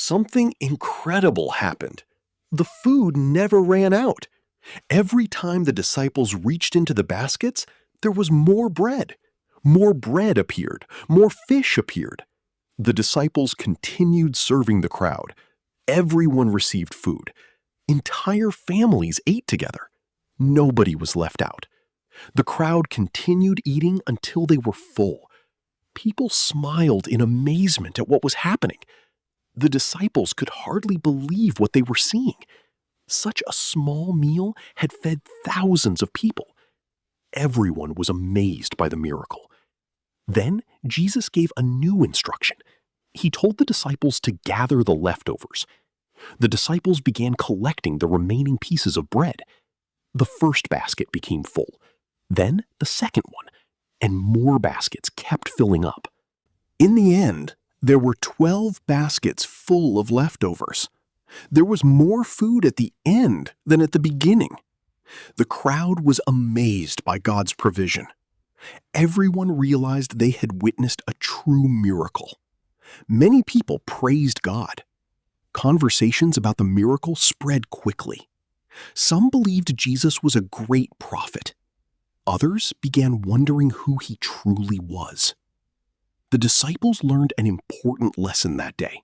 something incredible happened. The food never ran out. Every time the disciples reached into the baskets, there was more bread. More bread appeared. More fish appeared. The disciples continued serving the crowd. Everyone received food. Entire families ate together. Nobody was left out. The crowd continued eating until they were full. People smiled in amazement at what was happening. The disciples could hardly believe what they were seeing. Such a small meal had fed thousands of people. Everyone was amazed by the miracle. Then Jesus gave a new instruction. He told the disciples to gather the leftovers. The disciples began collecting the remaining pieces of bread. The first basket became full, then the second one, and more baskets kept filling up. In the end, there were 12 baskets full of leftovers. There was more food at the end than at the beginning. The crowd was amazed by God's provision. Everyone realized they had witnessed a true miracle. Many people praised God. Conversations about the miracle spread quickly. Some believed Jesus was a great prophet. Others began wondering who he truly was. The disciples learned an important lesson that day.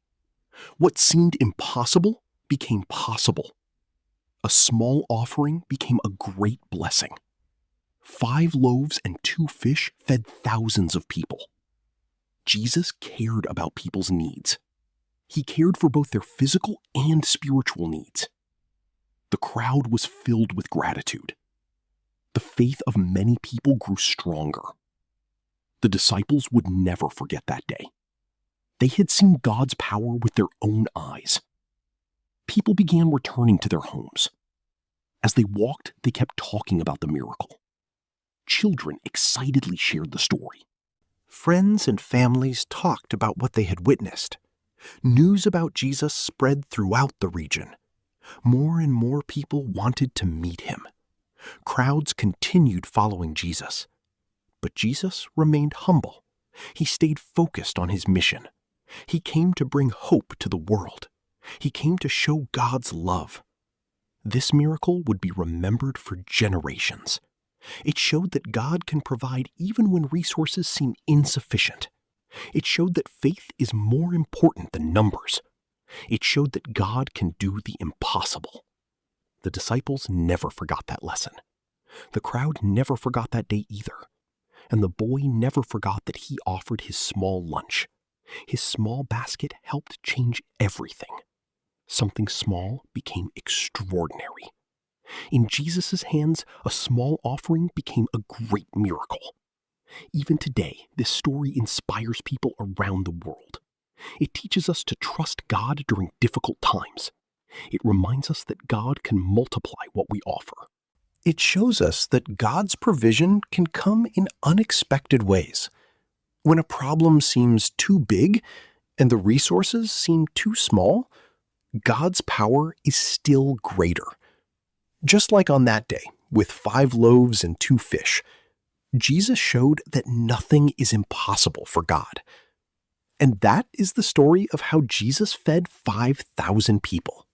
What seemed impossible became possible. A small offering became a great blessing. 5 loaves and 2 fish fed thousands of people. Jesus cared about people's needs. He cared for both their physical and spiritual needs. The crowd was filled with gratitude. The faith of many people grew stronger. The disciples would never forget that day. They had seen God's power with their own eyes. People began returning to their homes. As they walked, they kept talking about the miracle. Children excitedly shared the story. Friends and families talked about what they had witnessed. News about Jesus spread throughout the region. More and more people wanted to meet him. Crowds continued following Jesus. But Jesus remained humble. He stayed focused on his mission. He came to bring hope to the world. He came to show God's love. This miracle would be remembered for generations. It showed that God can provide even when resources seem insufficient. It showed that faith is more important than numbers. It showed that God can do the impossible. The disciples never forgot that lesson. The crowd never forgot that day either. And the boy never forgot that he offered his small lunch. His small basket helped change everything. Something small became extraordinary. In Jesus' hands, a small offering became a great miracle. Even today, this story inspires people around the world. It teaches us to trust God during difficult times. It reminds us that God can multiply what we offer. It shows us that God's provision can come in unexpected ways. When a problem seems too big and the resources seem too small, God's power is still greater. Just like on that day, with 5 loaves and 2 fish, Jesus showed that nothing is impossible for God. And that is the story of how Jesus fed 5,000 people.